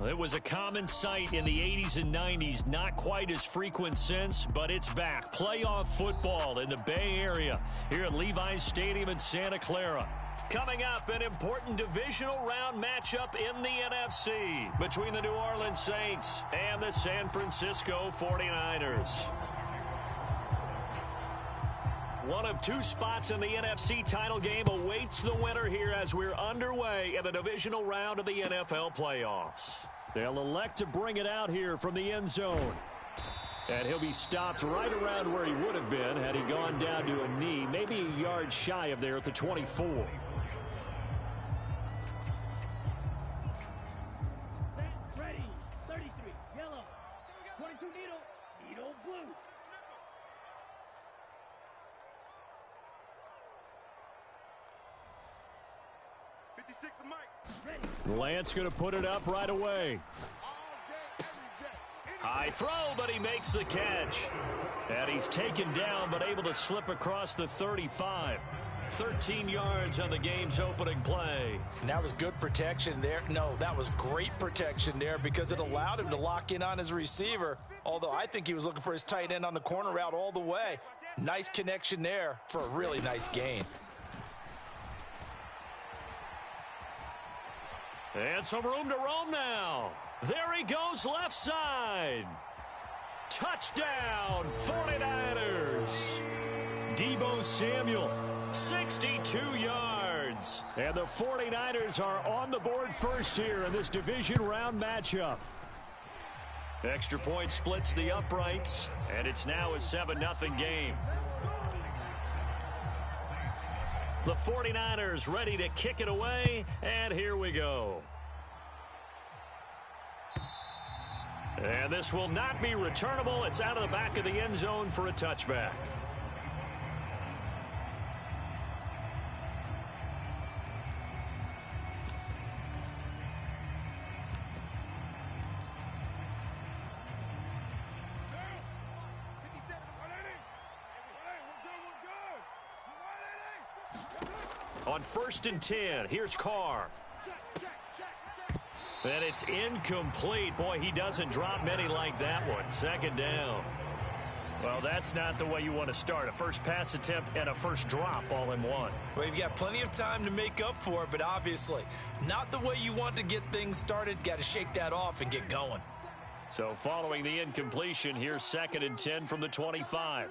It was a common sight in the 80s and 90s, not quite as frequent since, but it's back. Playoff football in the Bay Area here at Levi's Stadium in Santa Clara. Coming up, an important divisional round matchup in the NFC between the New Orleans Saints and the San Francisco 49ers. One of two spots in the NFC title game awaits the winner here as we're underway in the divisional round of the NFL playoffs. They'll elect to bring it out here from the end zone. And he'll be stopped right around where he would have been had he gone down to a knee, maybe a yard shy of there at the 24. Ready, 33, yellow, 22 needle blue. Lance going to put it up right away. High throw, but he makes the catch. And he's taken down, but able to slip across the 35. 13 yards on the game's opening play. And that was good protection there. No, that was great protection there because it allowed him to lock in on his receiver. Although I think he was looking for his tight end on the corner route all the way. Nice connection there for a really nice gain. And some room to roam now. There he goes left side. Touchdown, 49ers. Deebo Samuel, 62 yards. And the 49ers are on the board first here in this division round matchup. Extra point splits the uprights, and it's now a 7-0 game. The 49ers ready to kick it away, and here we go. And this will not be returnable. It's out of the back of the end zone for a touchback. On 1st and 10, here's Carr. And it's incomplete. Boy, he doesn't drop many like that one. 2nd down. Well, that's not the way you want to start. A first pass attempt and a first drop all in one. Well, you've got plenty of time to make up for it, but obviously not the way you want to get things started. Got to shake that off and get going. So following the incompletion, here's 2nd and 10 from the 25.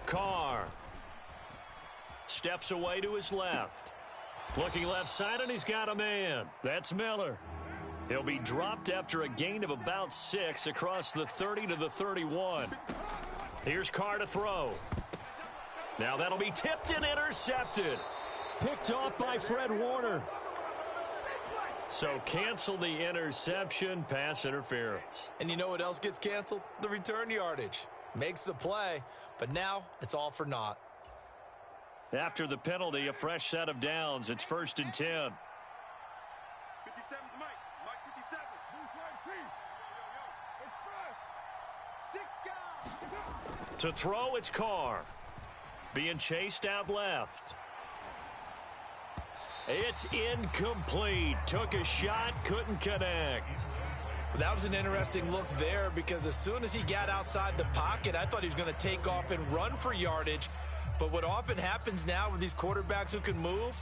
Carr steps away to his left. Looking left side, and he's got a man. That's Miller. He'll be dropped after a gain of about 6 across the 30 to the 31. Here's Carr to throw. Now that'll be tipped and intercepted. Picked off by Fred Warner. So cancel the interception, pass interference. And you know what else gets canceled? The return yardage. Makes the play, but now it's all for naught. After the penalty, a fresh set of downs. It's 1st and 10. 57's Mike. Mike 57. To throw, it's Carr. Being chased out left. It's incomplete. Took a shot, couldn't connect. That was an interesting look there because as soon as he got outside the pocket, I thought he was going to take off and run for yardage. But what often happens now with these quarterbacks who can move,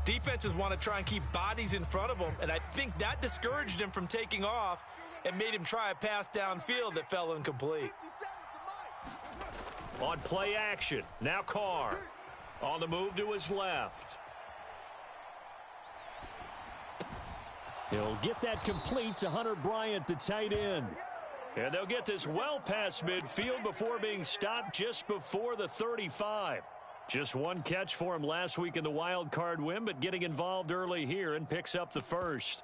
defenses want to try and keep bodies in front of them, and I think that discouraged him from taking off and made him try a pass downfield that fell incomplete. On play action, now Carr. On the move to his left. He'll get that complete to Hunter Bryant, the tight end. And they'll get this well past midfield before being stopped just before the 35. Just one catch for him last week in the wild card win, but getting involved early here and picks up the first.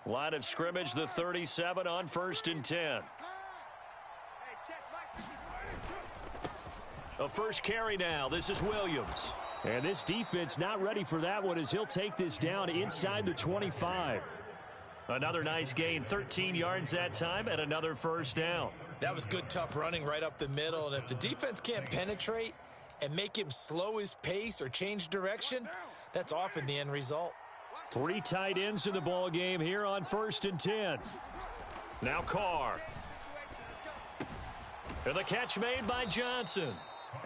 Line of scrimmage, the 37 on 1st and 10. A first carry now. This is Williams. And this defense not ready for that one as he'll take this down inside the 25. Another nice gain, 13 yards that time, and another first down. That was good, tough running right up the middle. And if the defense can't penetrate and make him slow his pace or change direction, that's often the end result. 3 tight ends in the ball game here on 1st and 10. Now Carr. And the catch made by Johnson.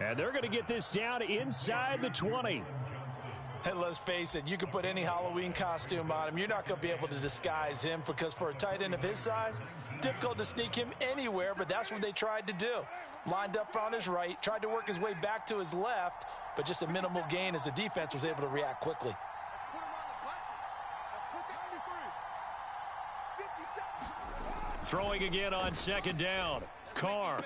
And they're going to get this down inside the 20. And let's face it, you can put any Halloween costume on him. You're not going to be able to disguise him because for a tight end of his size, difficult to sneak him anywhere, but that's what they tried to do. Lined up on his right, tried to work his way back to his left, but just a minimal gain as the defense was able to react quickly. Throwing again on 2nd down. Carr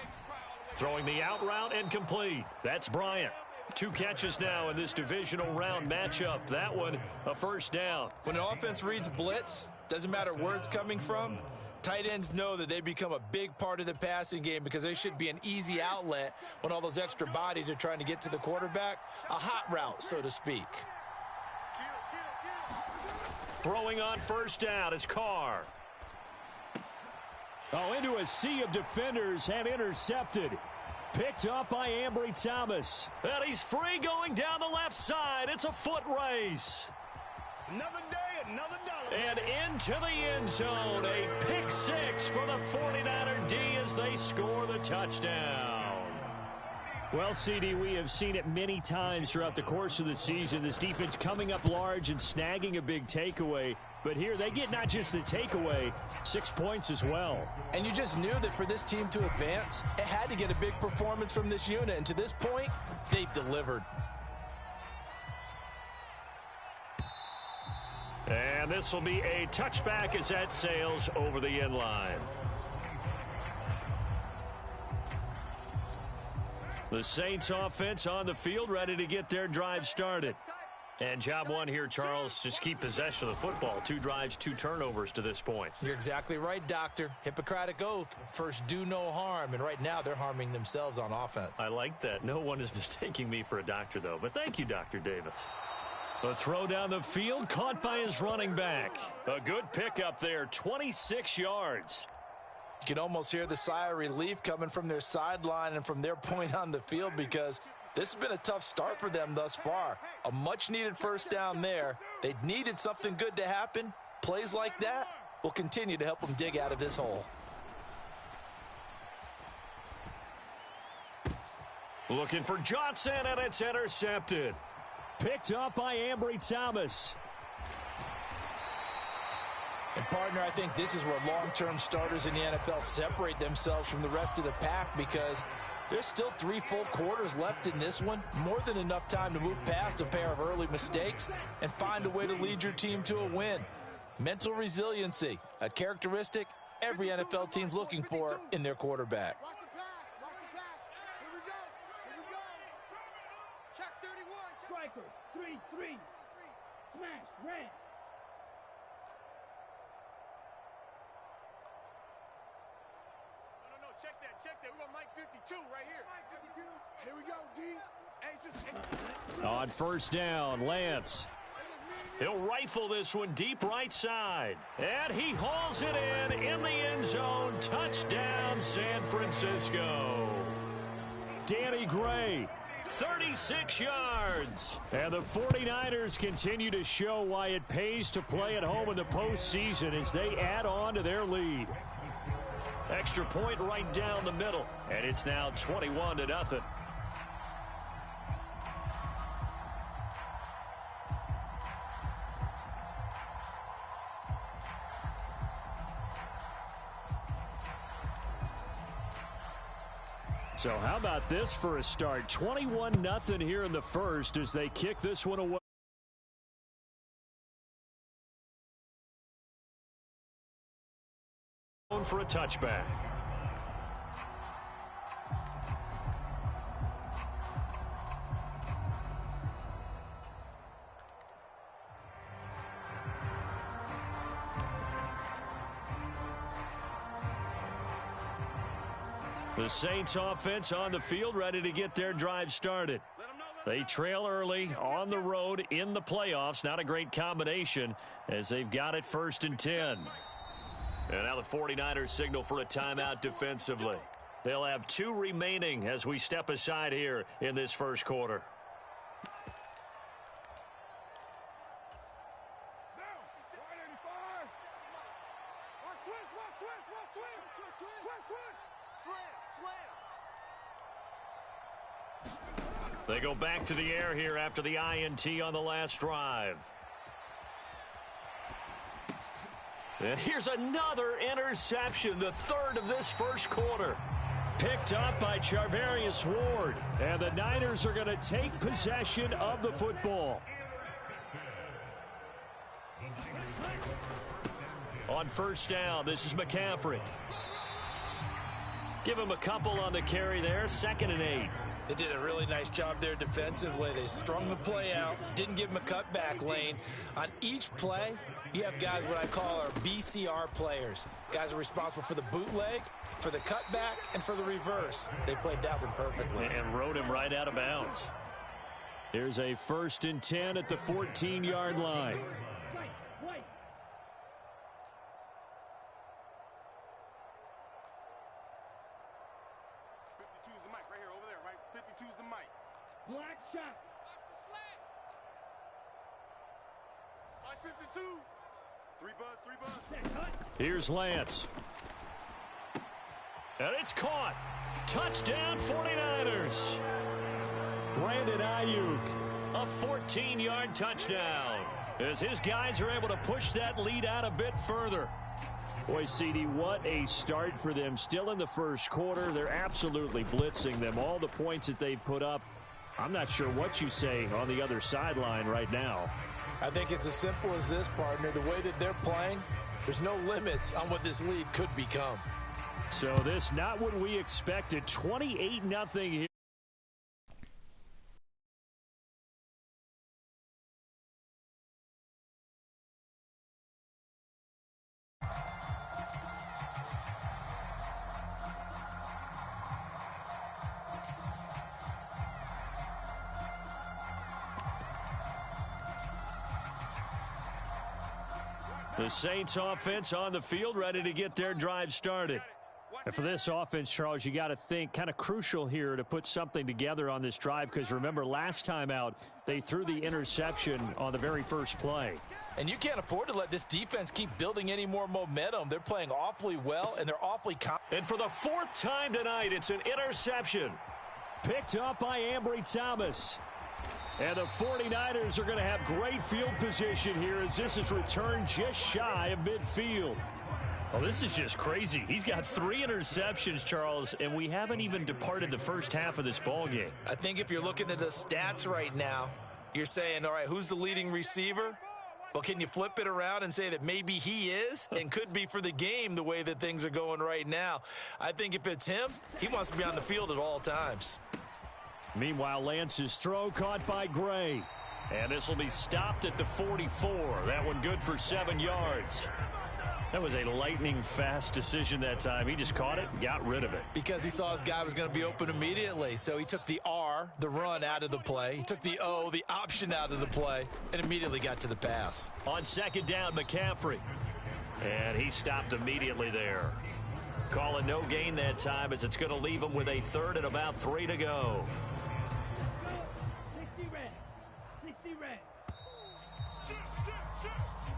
throwing the out route and complete. That's Bryant. 2 catches now in this divisional round matchup. That one, a first down. When an offense reads blitz, doesn't matter where it's coming from, tight ends know that they become a big part of the passing game because they should be an easy outlet when all those extra bodies are trying to get to the quarterback. A hot route, so to speak. Throwing on 1st down is Carr. Oh, into a sea of defenders and intercepted. Picked up by Ambry Thomas. And he's free going down the left side. It's a foot race. Another day, another dollar. And into the end zone. A pick 6 for the 49er D as they score the touchdown. Well, CD, we have seen it many times throughout the course of the season. This defense coming up large and snagging a big takeaway. But here they get not just the takeaway, 6 points as well. And you just knew that for this team to advance, it had to get a big performance from this unit. And to this point, they've delivered. And this will be a touchback as that sails over the end line. The Saints offense on the field ready to get their drive started. And job one here, Charles, just keep possession of the football. 2 drives, 2 turnovers to this point. You're exactly right, Doctor. Hippocratic oath. First, do no harm. And right now, they're harming themselves on offense. I like that. No one is mistaking me for a doctor, though. But thank you, Dr. Davis. A throw down the field, caught by his running back. A good pickup there, 26 yards. You can almost hear the sigh of relief coming from their sideline and from their point on the field because this has been a tough start for them thus far. A much-needed first down there. They needed something good to happen. Plays like that will continue to help them dig out of this hole. Looking for Johnson, and it's intercepted. Picked up by Ambry Thomas. And, partner, I think this is where long-term starters in the NFL separate themselves from the rest of the pack because there's still 3 full quarters left in this one. More than enough time to move past a pair of early mistakes and find a way to lead your team to a win. Mental resiliency, a characteristic every NFL team's looking for in their quarterback. Watch the pass. Watch the pass. Here we go. Here we go. Check 31. Striker, 3-3. Smash, red. No. Check that. We're going to Mike 52 right here. Mike 52. Here we go, D. On 1st down, Lance. He'll rifle this one deep right side. And he hauls it in the end zone. Touchdown, San Francisco. Danny Gray, 36 yards. And the 49ers continue to show why it pays to play at home in the postseason as they add on to their lead. Extra point right down the middle. And it's now 21-0. So how about this for a start? 21-0 here in the first as they kick this one away. For a touchback. The Saints offense on the field ready to get their drive started. Let him know. They trail early on the road in the playoffs. Not a great combination as they've got it 1st and 10. And now the 49ers signal for a timeout defensively. They'll have 2 remaining as we step aside here in this first quarter. They go back to the air here after the INT on the last drive. And here's another interception, the 3rd of this first quarter. Picked up by Charvarius Ward. And the Niners are going to take possession of the football. On 1st down, this is McCaffrey. Give him a couple on the carry there, 2nd and 8. They did a really nice job there defensively. They strung the play out, didn't give him a cutback lane. On each play, you have guys what I call our BCR players. Guys are responsible for the bootleg, for the cutback, and for the reverse. They played that one perfectly. And rode him right out of bounds. Here's a 1st and 10 at the 14-yard line. Black shot. Like 52. 3 buzz. Here's Lance. And it's caught. Touchdown 49ers. Brandon Ayuk. A 14-yard touchdown. As his guys are able to push that lead out a bit further. Boy, CD, what a start for them. Still in the first quarter. They're absolutely blitzing them. All the points that they've put up. I'm not sure what you say on the other sideline right now. I think it's as simple as this, partner. The way that they're playing, there's no limits on what this lead could become. So this not what we expected. 28-0 here. The Saints offense on the field, ready to get their drive started. And for this offense, Charles, you got to think kind of crucial here to put something together on this drive, because remember last time out they threw the interception on the very first play. And you can't afford to let this defense keep building any more momentum. They're playing awfully well, and they're awfully And for the 4th time tonight, it's an interception. Picked up by Ambry Thomas. And the 49ers are going to have great field position here as this is returned just shy of midfield. Well, this is just crazy. He's got 3 interceptions, Charles, and we haven't even departed the first half of this ballgame. I think if you're looking at the stats right now, you're saying, all right, who's the leading receiver? Well, can you flip it around and say that maybe he is and could be for the game the way that things are going right now? I think if it's him, he wants to be on the field at all times. Meanwhile, Lance's throw caught by Gray. And this will be stopped at the 44. That one good for 7 yards. That was a lightning-fast decision that time. He just caught it and got rid of it. Because he saw his guy was going to be open immediately. So he took the R, the run, out of the play. He took the O, the option, out of the play, and immediately got to the pass. On 2nd down, McCaffrey. And he stopped immediately there. Calling no gain that time as it's going to leave him with a 3rd and about 3 to go. 60 red. 60 red.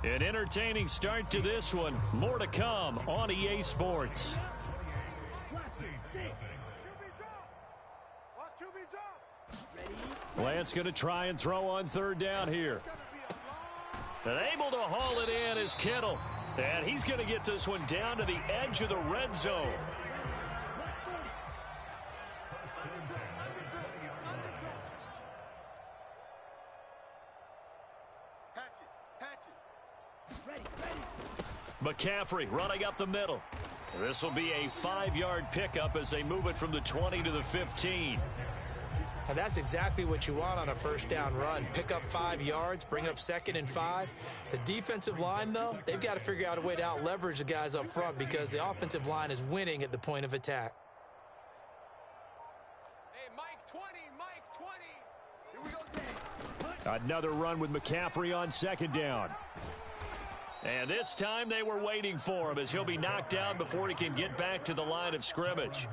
An entertaining start to this one. More to come on EA Sports. Lance going to try and throw on 3rd down here. And able to haul it in is Kittle. And he's going to get this one down to the edge of the red zone. McCaffrey running up the middle. This will be a 5-yard pickup as they move it from the 20 to the 15. And that's exactly what you want on a 1st down run. Pick up 5 yards, bring up 2nd and 5. The defensive line, though, they've got to figure out a way to out-leverage the guys up front because the offensive line is winning at the point of attack. Hey, Mike 20, Mike 20. Here Another run with McCaffrey on second down. And this time they were waiting for him as he'll be knocked down before he can get back to the line of scrimmage.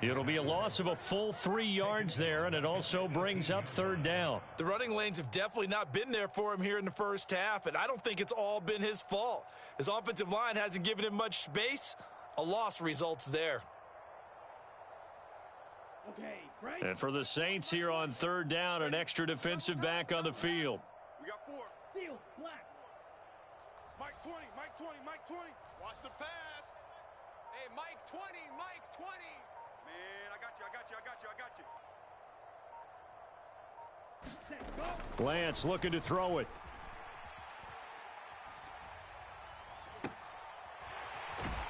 It'll be a loss of a full 3 yards there, and it also brings up third down. The running lanes have definitely not been there for him here in the first half, and I don't think it's all been his fault. His offensive line hasn't given him much space. A loss results there. Okay, break. And for the Saints here on third down, an extra defensive back on the field. We got 4. Steal, black. Mike 20, Mike 20, Mike 20. Watch the pass. Hey, Mike 20, Mike 20. Man, I got you, I got you, I got you, I got you. Set, go. Lance looking to throw it.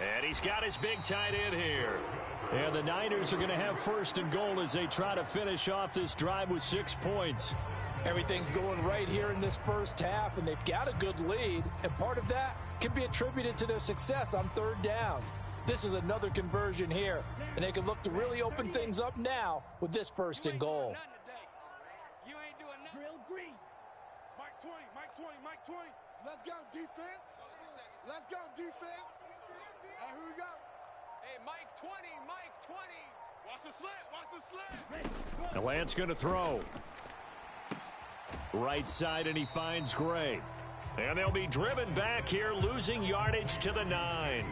And he's got his big tight end here. And the Niners are going to have first and goal as they try to finish off this drive with 6 points. Everything's going right here in this first half, and they've got a good lead, and part of that can be attributed to their success on third downs. This is another conversion here, and they can look to really open things up now with this first and goal. You ain't doing nothing. Drill green. Mike 20, Mike 20, Mike 20. Let's go, defense. Let's go, defense. And here we go. Hey, Mike 20, Mike 20. Watch the slant, watch the slant. Now Lance going to throw. Right side, and he finds Gray. And they'll be driven back here, losing yardage to the 9.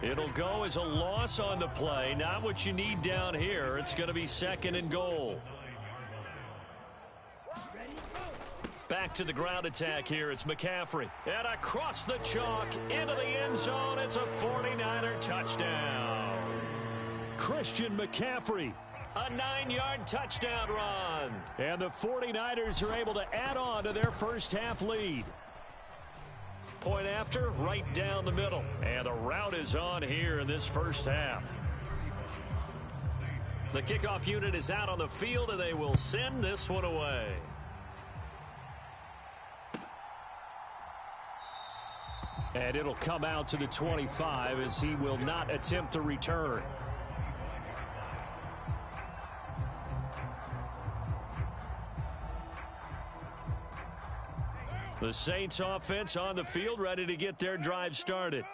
It'll go as a loss on the play. Not what you need down here. It's going to be second and goal. Back to the ground attack here. It's McCaffrey. And across the chalk into the end zone. It's a 49er touchdown. Christian McCaffrey. A 9-yard touchdown run. And the 49ers are able to add on to their first half lead. Point after, right down the middle. And the route is on here in this first half. The kickoff unit is out on the field, and they will send this one away. And it'll come out to the 25 as he will not attempt to return. The Saints offense on the field ready to get their drive started.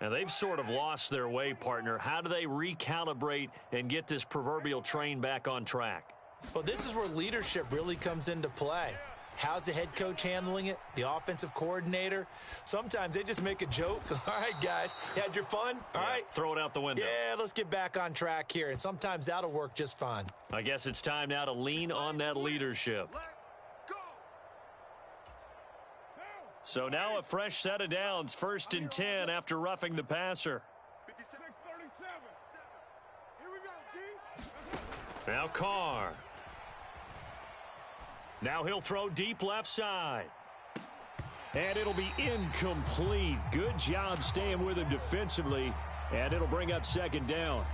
And they've sort of lost their way, partner. How do they recalibrate and get this proverbial train back on track? Well, this is where leadership really comes into play. How's the head coach handling it? The offensive coordinator? Sometimes they just make a joke. All right, guys, you had your fun? All right. Throw it out the window. Yeah, let's get back on track here. And sometimes that'll work just fine. I guess it's time now to lean on that leadership. So now a fresh set of downs, 1st and 10 after roughing the passer. 56-37. Here we go, D. Now Carr. Now he'll throw deep left side. And it'll be incomplete. Good job staying with him defensively. And it'll bring up second down.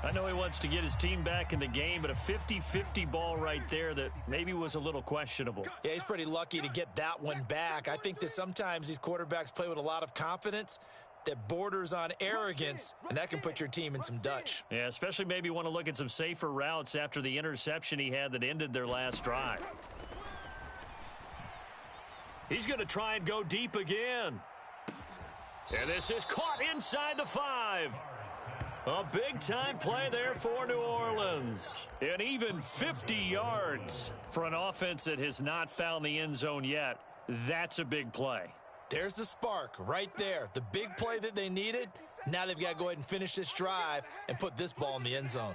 I know he wants to get his team back in the game, but a 50-50 ball right there that maybe was a little questionable. Yeah, he's pretty lucky to get that one back. I think that sometimes these quarterbacks play with a lot of confidence that borders on arrogance, and that can put your team in some Dutch. Yeah, especially maybe want to look at some safer routes after the interception he had that ended their last drive. He's going to try and go deep again. And this is caught inside the 5. A big-time play there for New Orleans. And even 50 yards for an offense that has not found the end zone yet. That's a big play. There's the spark right there. The big play that they needed. Now they've got to go ahead and finish this drive and put this ball in the end zone.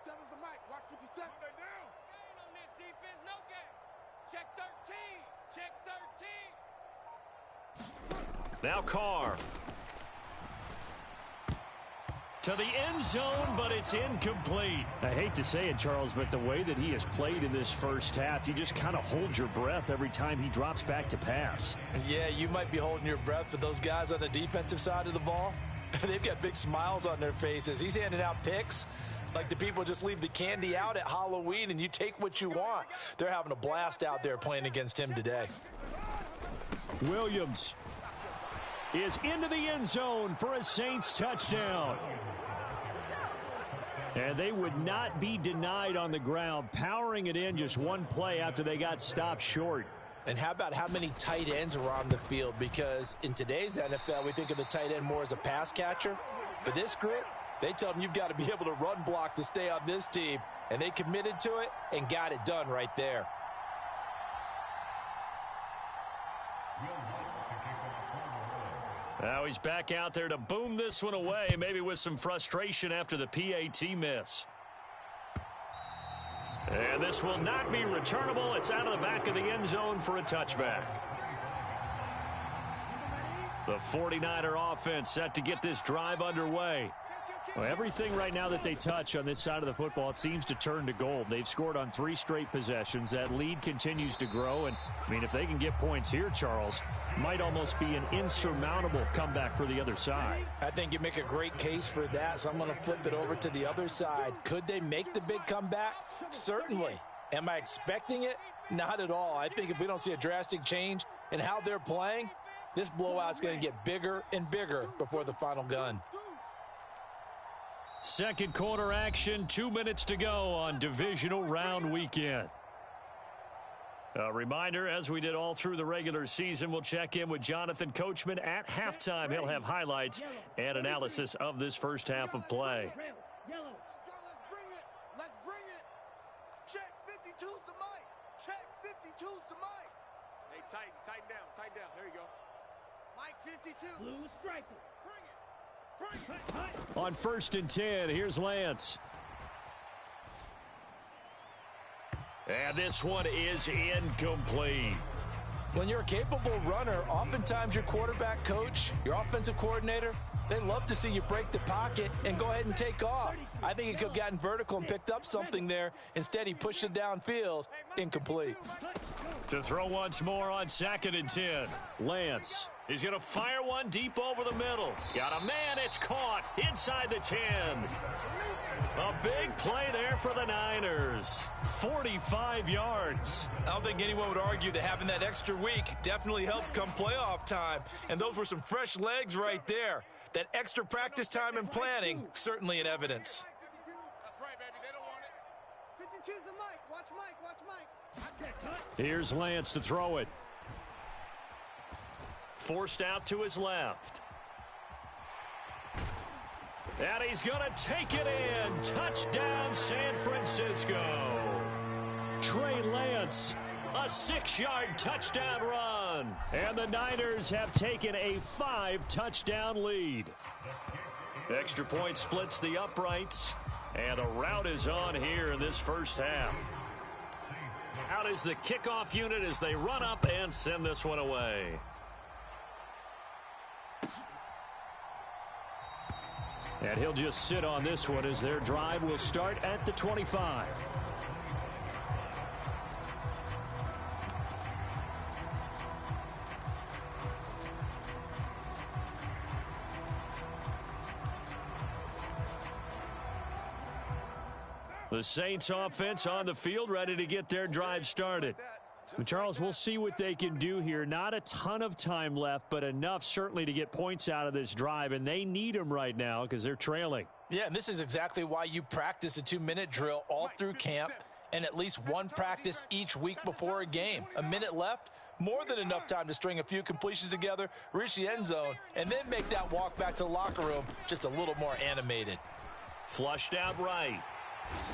57's the mic. Watch 57. On this defense, no game. Check 13. Check 13. Now Carr. To the end zone, but it's incomplete. I hate to say it, Charles, but the way that he has played in this first half, you just kind of hold your breath every time he drops back to pass. Yeah, you might be holding your breath, but those guys on the defensive side of the ball, they've got big smiles on their faces. He's handing out picks like the people just leave the candy out at Halloween and you take what you want. They're having a blast out there playing against him today. Williams is into the end zone for a Saints touchdown. And they would not be denied on the ground, powering it in just one play after they got stopped short. And how about how many tight ends are on the field? Because in today's NFL, we think of the tight end more as a pass catcher. But this group, they tell them you've got to be able to run block to stay on this team. And they committed to it and got it done right there. Now he's back out there to boom this one away, maybe with some frustration after the PAT miss. And this will not be returnable. It's out of the back of the end zone for a touchback. The 49er offense set to get this drive underway. Well, everything right now that they touch on this side of the football, it seems to turn to gold. They've scored on 3 straight possessions. That lead continues to grow. And, I mean, if they can get points here, Charles, might almost be an insurmountable comeback for the other side. I think you make a great case for that, so I'm going to flip it over to the other side. Could they make the big comeback? Certainly. Am I expecting it? Not at all. I think if we don't see a drastic change in how they're playing, this blowout's going to get bigger and bigger before the final gun. Second quarter action, 2 minutes to go on divisional round weekend. A reminder, as we did all through the regular season, we'll check in with Jonathan Coachman at halftime. He'll have highlights and analysis of this first half of play. Let's go, let's bring it. Let's bring it. Check 52's the mic. Check 52's the mic. Hey, tighten down. There you go. Mike 52. Blue striker. Bring it. Bring it. On 1st and 10, here's Lance. And this one is incomplete. When you're a capable runner, oftentimes your quarterback coach, your offensive coordinator, they love to see you break the pocket and go ahead and take off. I think he could have gotten vertical and picked up something there. Instead, he pushed it downfield. Incomplete. To throw once more on 2nd and 10. Lance is going to fire one deep over the middle. Got a man. It's caught inside the 10. A big play there for the Niners. 45 yards. I don't think anyone would argue that having that extra week definitely helps come playoff time. And those were some fresh legs right there. That extra practice time and planning, certainly in evidence. That's right, baby. They don't want it. 52's the mic. Watch Mike. Watch Mike. Here's Lance to throw it. Forced out to his left. And he's going to take it in. Touchdown, San Francisco. Trey Lance, a 6-yard touchdown run. And the Niners have taken a 5-touchdown lead. Extra point splits the uprights. And the route is on here in this first half. Out is the kickoff unit as they run up and send this one away. And he'll just sit on this one as their drive will start at the 25. The Saints offense on the field ready to get their drive started. Charles, we'll see what they can do here. Not a ton of time left, but enough certainly to get points out of this drive, and they need them right now because they're trailing. Yeah, and this is exactly why you practice a 2-minute drill all through camp and at least one practice each week before a game. A minute left, more than enough time to string a few completions together, reach the end zone, and then make that walk back to the locker room just a little more animated. Flushed out right.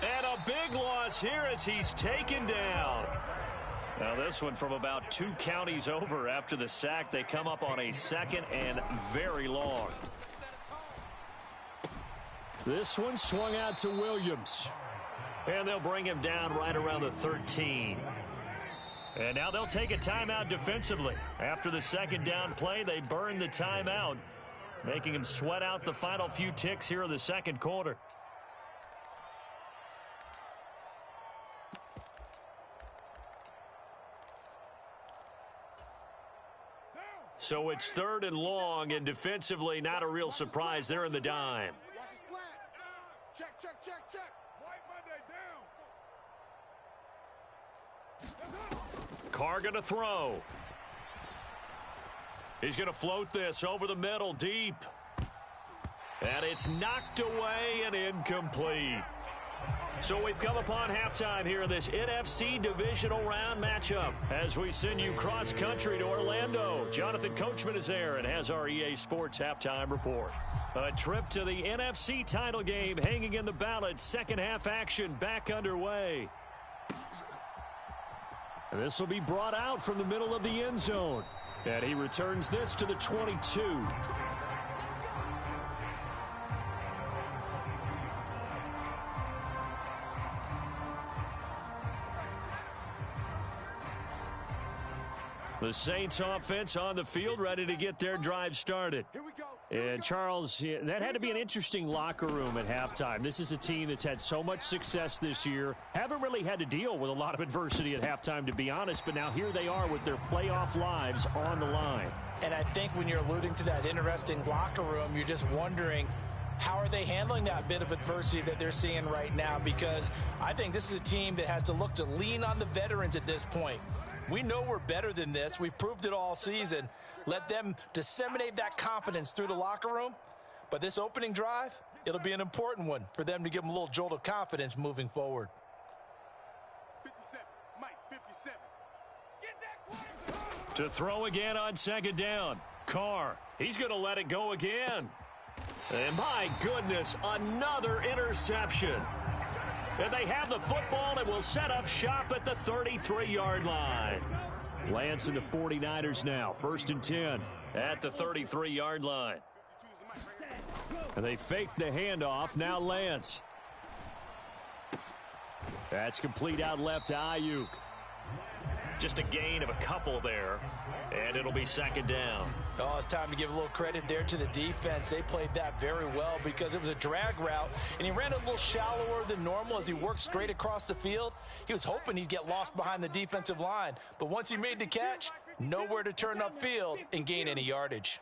And a big loss here as he's taken down. Now this one from about 2 counties over after the sack. They come up on a 2nd and very long. This one swung out to Williams. And they'll bring him down right around the 13. And now they'll take a timeout defensively. After the 2nd down play, they burn the timeout, making him sweat out the final few ticks here in the 2nd quarter. So it's 3rd and long, and defensively not a real surprise. They're in the dime. Watch the slant. Check, check, check, check. White Monday down. Carr going to throw. He's going to float this over the middle deep. And it's knocked away and incomplete. So we've come upon halftime here in this NFC Divisional Round matchup as we send you cross-country to Orlando. Jonathan Coachman is there and has our EA Sports halftime report. A trip to the NFC title game hanging in the balance. Second half action back underway. This will be brought out from the middle of the end zone. And he returns this to the 22. The Saints offense on the field, ready to get their drive started. And Charles, that had to be an interesting locker room at halftime. This is a team that's had so much success this year. Haven't really had to deal with a lot of adversity at halftime, to be honest. But now here they are with their playoff lives on the line. And I think when you're alluding to that interesting locker room, you're just wondering, how are they handling that bit of adversity that they're seeing right now? Because I think this is a team that has to look to lean on the veterans at this point. We know we're better than this. We've proved it all season. Let them disseminate that confidence through the locker room. But this opening drive, it'll be an important one for them to give them a little jolt of confidence moving forward. 57, Mike, 57. Get that To throw again on second down. Carr, he's going to let it go again. And my goodness, another interception. And they have the football and will set up shop at the 33-yard line. Lance and the 49ers now. 1st and 10 at the 33-yard line. And they fake the handoff. Now Lance. That's complete out left to Ayuk. Just a gain of a couple there. And it'll be second down. Oh, it's time to give a little credit there to the defense. They played that very well because it was a drag route, and he ran a little shallower than normal as he worked straight across the field. He was hoping he'd get lost behind the defensive line, but once he made the catch, nowhere to turn upfield and gain any yardage.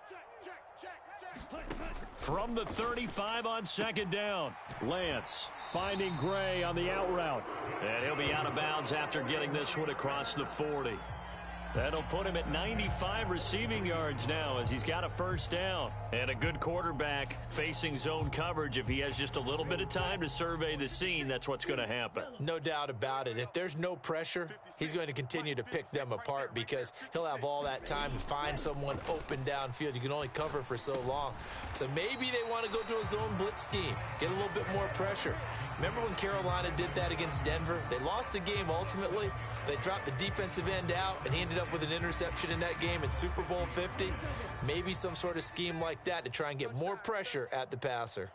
From the 35 on second down, Lance finding Gray on the out route. And he'll be out of bounds after getting this one across the 40. That'll put him at 95 receiving yards now as he's got a first down. And a good quarterback facing zone coverage. If he has just a little bit of time to survey the scene, that's what's going to happen. No doubt about it. If there's no pressure, he's going to continue to pick them apart because he'll have all that time to find someone open downfield. You can only cover for so long. So maybe they want to go to a zone blitz scheme, get a little bit more pressure. Remember when Carolina did that against Denver? They lost the game ultimately. They dropped the defensive end out, and he ended up with an interception in that game in Super Bowl 50. Maybe some sort of scheme like that to try and get more pressure at the passer.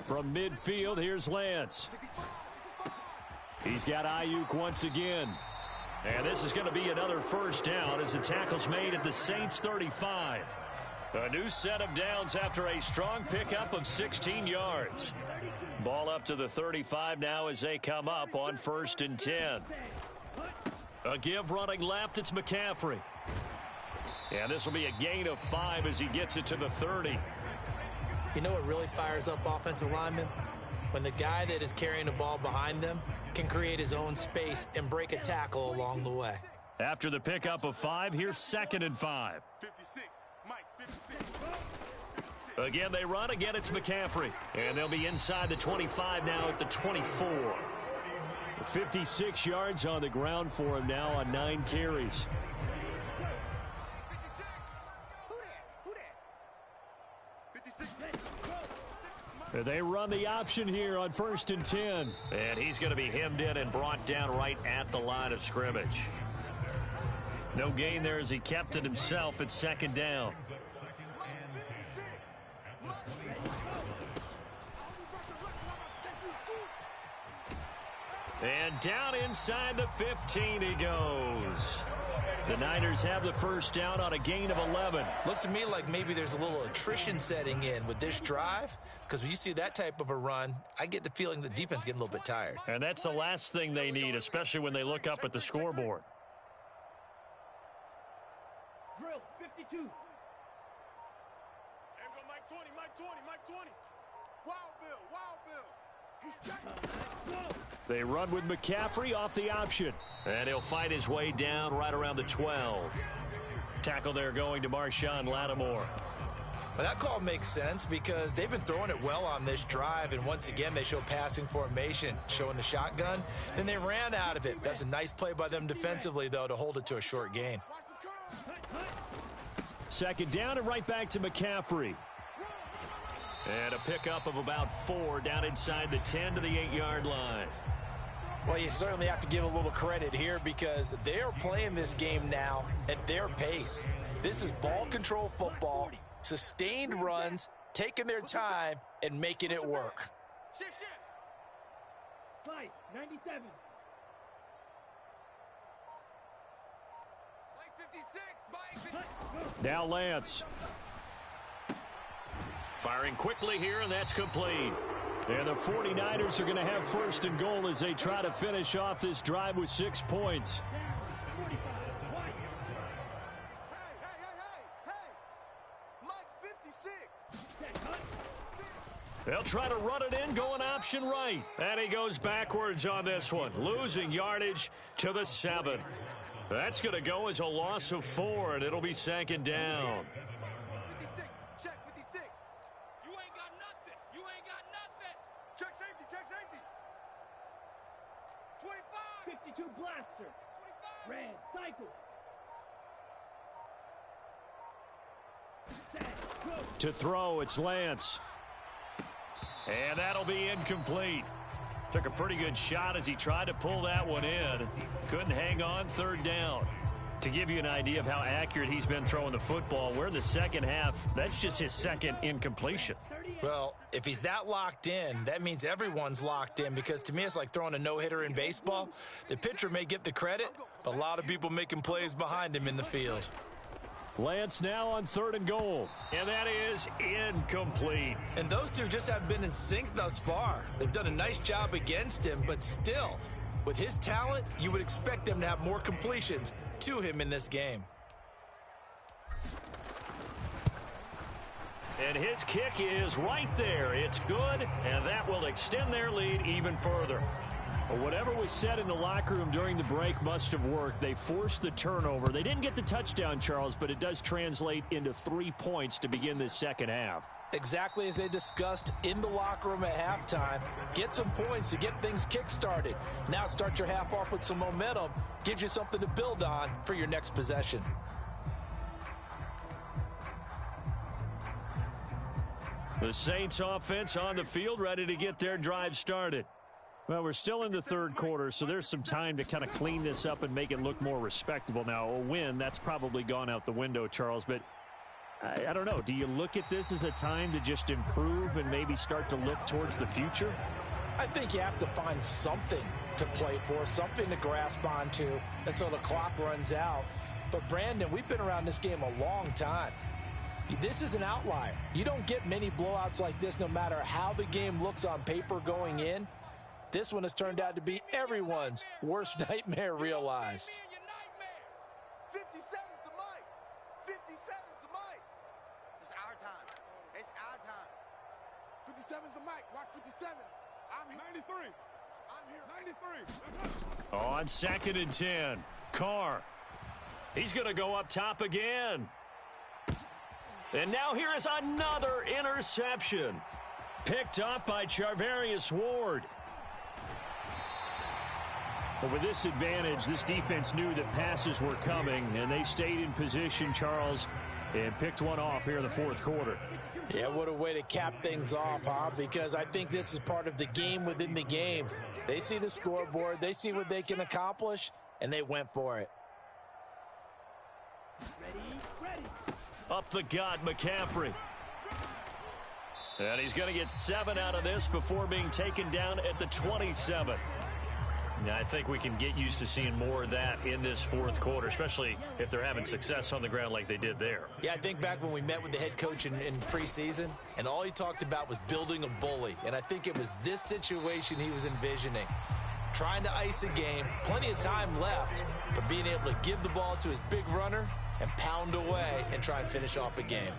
From midfield, here's Lance. He's got Ayuk once again. And this is going to be another first down as the tackle's made at the Saints 35. A new set of downs after a strong pickup of 16 yards. Ball up to the 35 now as they come up on 1st and 10. A give running left, it's McCaffrey. And this will be a gain of 5 as he gets it to the 30. You know what really fires up offensive linemen? When the guy that is carrying the ball behind them can create his own space and break a tackle along the way. After the pickup of 5, here's 2nd and 5. 56, Mike, 56. Again, they run. Again, it's McCaffrey. And they'll be inside the 25 now at the 24. 56 yards on the ground for him now on 9 carries. They run the option here on 1st and 10. And he's going to be hemmed in and brought down right at the line of scrimmage. No gain there as he kept it himself at 2nd down. And down inside the 15 he goes. The Niners have the first down on a gain of 11. Looks to me like maybe there's a little attrition setting in with this drive, because when you see that type of a run, I get the feeling the defense getting a little bit tired. And that's the last thing they need, especially when they look up at the scoreboard. Drill, 52. Here we go, Mike 20, Mike 20, Mike 20. Wild Bill, Wild Bill. He's checking. They run with McCaffrey off the option. And he'll fight his way down right around the 12. Tackle there going to Marshawn Lattimore. Well, that call makes sense because they've been throwing it well on this drive, and once again, they show passing formation, showing the shotgun. Then they ran out of it. That's a nice play by them defensively, though, to hold it to a short gain. Second down and right back to McCaffrey. And a pickup of about 4 down inside the 10 to the 8-yard line. Well, you certainly have to give a little credit here because they are playing this game now at their pace. This is ball control football, sustained runs, taking their time, and making it work. Shift. Slice, 97. Mike 56, Mike. Now Lance. Firing quickly here, and that's complete. And the 49ers are going to have first and goal as they try to finish off this drive with 6 points. They'll try to run it in, going option right. And he goes backwards on this one, losing yardage to the 7. That's going to go as a loss of 4, and it'll be second down. 56, check 56. You ain't got nothing. You ain't got nothing. Check safety, check safety. 25. 52 blaster. 25. Red, cycle. Set, go. To throw, it's Lance. And that'll be incomplete. Took a pretty good shot as he tried to pull that one in. Couldn't hang on, third down. To give you an idea of how accurate he's been throwing the football, we're in the second half. That's just his second incompletion. Well, if he's that locked in, that means everyone's locked in because to me it's like throwing a no-hitter in baseball. The pitcher may get the credit, but a lot of people making plays behind him in the field. Lance now on third and goal. And that is incomplete. And those two just haven't been in sync thus far. They've done a nice job against him, but still, with his talent, you would expect them to have more completions to him in this game. And his kick is right there. It's good, and that will extend their lead even further. Well, whatever was said in the locker room during the break must have worked. They forced the turnover. They didn't get the touchdown, Charles, but it does translate into 3 points to begin this second half. Exactly as they discussed in the locker room at halftime. Get some points to get things kick-started. Now start your half off with some momentum. Gives you something to build on for your next possession. The Saints offense on the field, ready to get their drive started. Well, we're still in the third quarter, so there's some time to kind of clean this up and make it look more respectable. Now, a win, that's probably gone out the window, Charles, but I don't know. Do you look at this as a time to just improve and maybe start to look towards the future? I think you have to find something to play for, something to grasp onto until the clock runs out. But, Brandon, we've been around this game a long time. This is an outlier. You don't get many blowouts like this no matter how the game looks on paper going in. This one has turned out to be everyone's worst nightmare realized. 57's the mic. 57's the mic. It's our time. It's our time. 57's the mic. Watch 57. I'm here. 93. I'm here. 93. On second and 10, Carr. He's going to go up top again. And now here is another interception. Picked up by Charvarius Ward. But with this advantage, this defense knew that passes were coming, and they stayed in position, Charles, and picked one off here in the fourth quarter. Yeah, what a way to cap things off, huh? Because I think this is part of the game within the game. They see the scoreboard, they see what they can accomplish, and they went for it. Ready. Up the gut, McCaffrey. And he's going to get 7 out of this before being taken down at the 27. Now, I think we can get used to seeing more of that in this fourth quarter, especially if they're having success on the ground like they did there. Yeah, I think back when we met with the head coach in preseason, and all he talked about was building a bully. And I think it was this situation he was envisioning. Trying to ice a game, plenty of time left, but being able to give the ball to his big runner and pound away and try and finish off a game.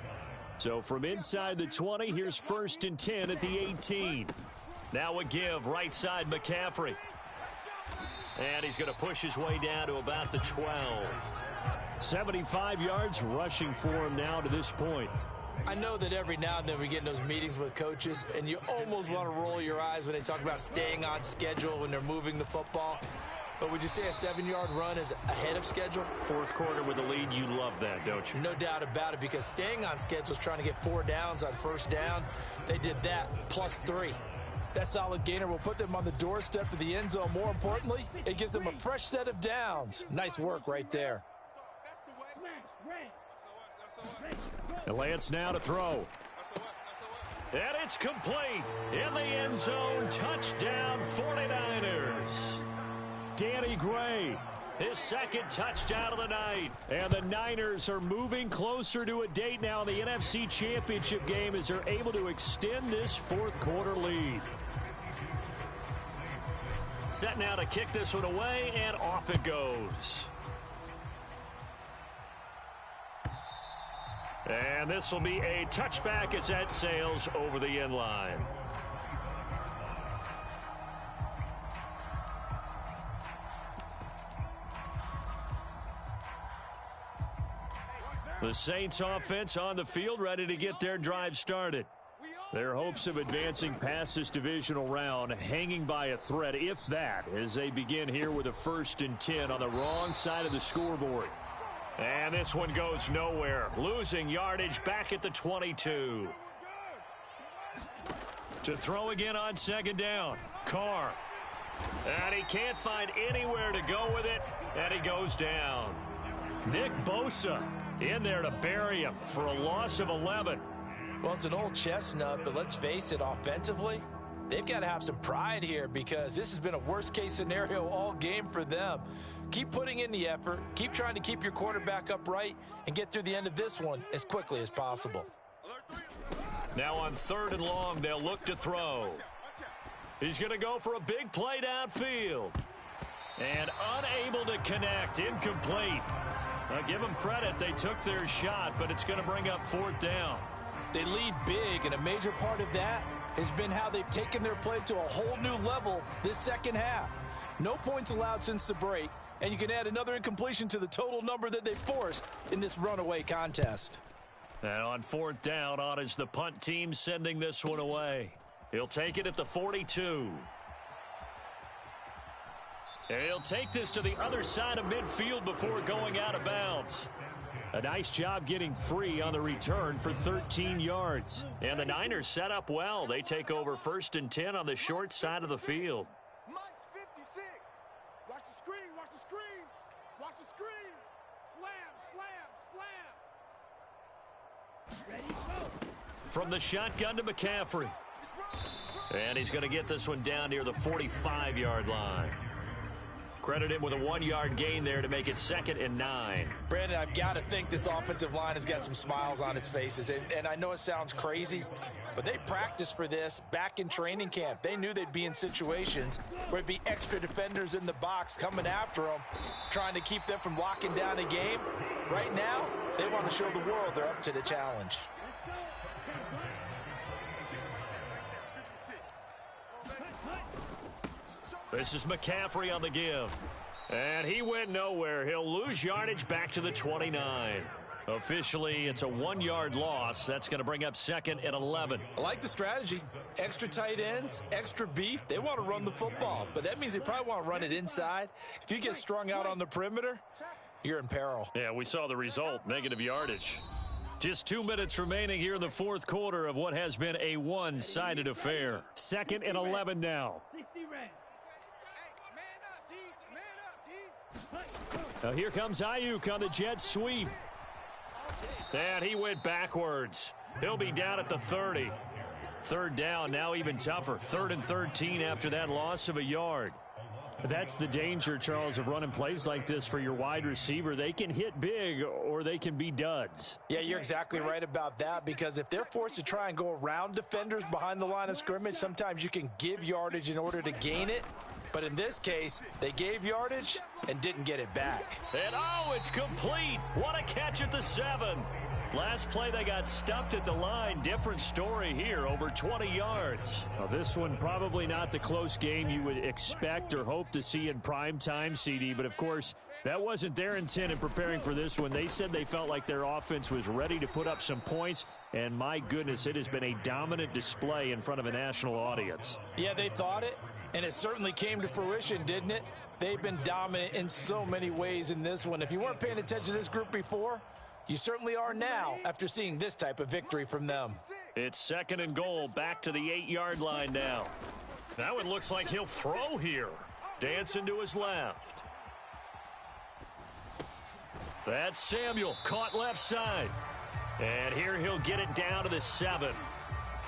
So from inside the 20, here's first and 10 at the 18. Now a give, right side McCaffrey. And he's going to push his way down to about the 12. 75 yards rushing for him now to this point. I know that every now and then we get in those meetings with coaches, and you almost want to roll your eyes when they talk about staying on schedule when they're moving the football. But would you say a 7-yard run is ahead of schedule? Fourth quarter with a lead, you love that, don't you? No doubt about it, because staying on schedule is trying to get 4 downs on first down. They did that, +3. That solid gainer will put them on the doorstep of the end zone. More importantly, it gives them a fresh set of downs. Nice work right there. And Lance now to throw. And it's complete. In the end zone, touchdown 49ers. Danny Gray, his second touchdown of the night. And the Niners are moving closer to a date now in the NFC Championship game as they're able to extend this fourth quarter lead. Set now to kick this one away, and off it goes. And this will be a touchback as that sails over the end line. The Saints offense on the field, ready to get their drive started. Their hopes of advancing past this divisional round hanging by a thread, if that, as they begin here with a 1st and 10 on the wrong side of the scoreboard. And this one goes nowhere. Losing yardage back at the 22. To throw again on 2nd down. Carr. And he can't find anywhere to go with it, and he goes down. Nick Bosa in there to bury him for a loss of 11. Well, it's an old chestnut, but let's face it, offensively, they've got to have some pride here because this has been a worst-case scenario all game for them. Keep putting in the effort, keep trying to keep your quarterback upright, and get through the end of this one as quickly as possible. Now on 3rd and long, they'll look to throw. He's going to go for a big play downfield. And unable to connect, incomplete. Now give them credit, they took their shot, but it's going to bring up 4th down. They lead big, and a major part of that has been how they've taken their play to a whole new level this second half. No points allowed since the break, and you can add another incompletion to the total number that they forced in this runaway contest. And on 4th down, on is the punt team sending this one away. He'll take it at the 42. And he'll take this to the other side of midfield before going out of bounds. A nice job getting free on the return for 13 yards. And the Niners set up well. They take over 1st and 10 on the short side of the field. Mike's 56. Watch the screen, watch the screen. Watch the screen. Slam, slam, slam. Ready, go. From the shotgun to McCaffrey. And he's going to get this one down near the 45-yard line. Credit him with a 1-yard gain there to make it 2nd and 9. Brandon, I've got to think this offensive line has got some smiles on its faces. And I know it sounds crazy, but they practiced for this back in training camp. They knew they'd be in situations where it'd be extra defenders in the box coming after them, trying to keep them from locking down a game. Right now, they want to show the world they're up to the challenge. This is McCaffrey on the give. And he went nowhere. He'll lose yardage back to the 29. Officially, it's a 1-yard loss. That's going to bring up 2nd and 11. I like the strategy. Extra tight ends, extra beef. They want to run the football, but that means they probably want to run it inside. If you get strung out on the perimeter, you're in peril. Yeah, we saw the result, negative yardage. Just 2 minutes remaining here in the fourth quarter of what has been a one-sided affair. 2nd and 11 now. 60 red. Now here comes Ayuk on the jet sweep. And he went backwards. He'll be down at the 30. 3rd down, now even tougher. 3rd and 13 after that loss of a yard. That's the danger, Charles, of running plays like this for your wide receiver. They can hit big or they can be duds. Yeah, you're exactly right about that, because if they're forced to try and go around defenders behind the line of scrimmage, sometimes you can give yardage in order to gain it. But in this case, they gave yardage and didn't get it back. And oh, it's complete. What a catch at the 7. Last play, they got stuffed at the line. Different story here, over 20 yards. Now, this one probably not the close game you would expect or hope to see in prime time, CD. But, of course, That wasn't their intent in preparing for this one. They said they felt like their offense was ready to put up some points, and my goodness, it has been a dominant display in front of a national audience. Yeah, they thought it, and it certainly came to fruition, didn't it? They've been dominant in so many ways in this one. If you weren't paying attention to this group before, you certainly are now after seeing this type of victory from them. It's 2nd and goal, back to the 8-yard line now. That one looks like he'll throw here. Dancing to his left. That's Samuel, caught left side. And here he'll get it down to the 7.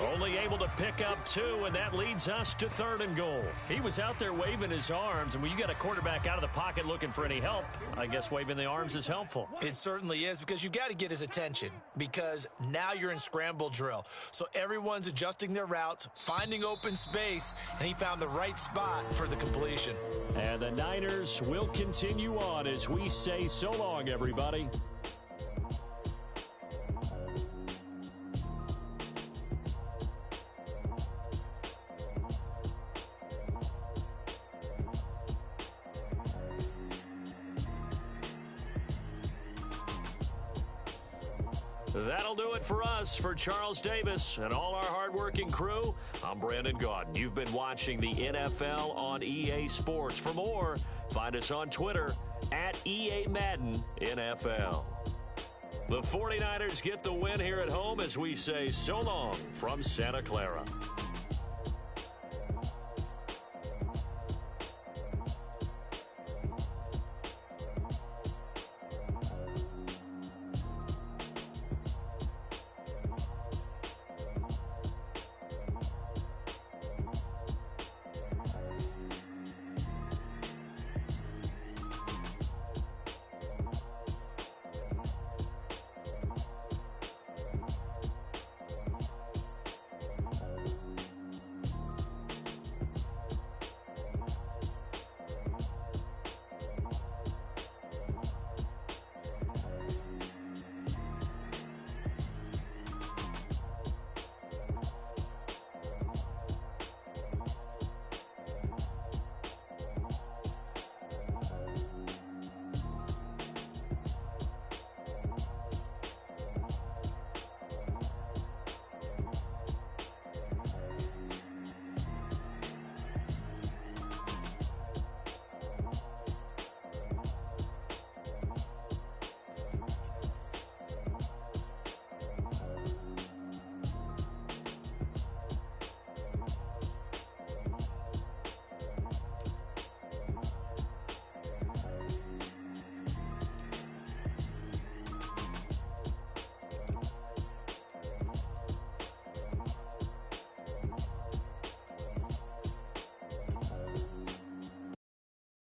Only able to pick up 2, and that leads us to 3rd and goal. He was out there waving his arms, and when you got a quarterback out of the pocket looking for any help, I guess waving the arms is helpful. It certainly is, because you've got to get his attention, because now you're in scramble drill. So everyone's adjusting their routes, finding open space, and he found the right spot for the completion. And the Niners will continue on as we say so long, everybody. That'll do it for us. For Charles Davis and all our hardworking crew, I'm Brandon Gaudin. You've been watching the NFL on EA Sports. For more, find us on Twitter at EA Madden NFL. The 49ers get the win here at home as we say so long from Santa Clara.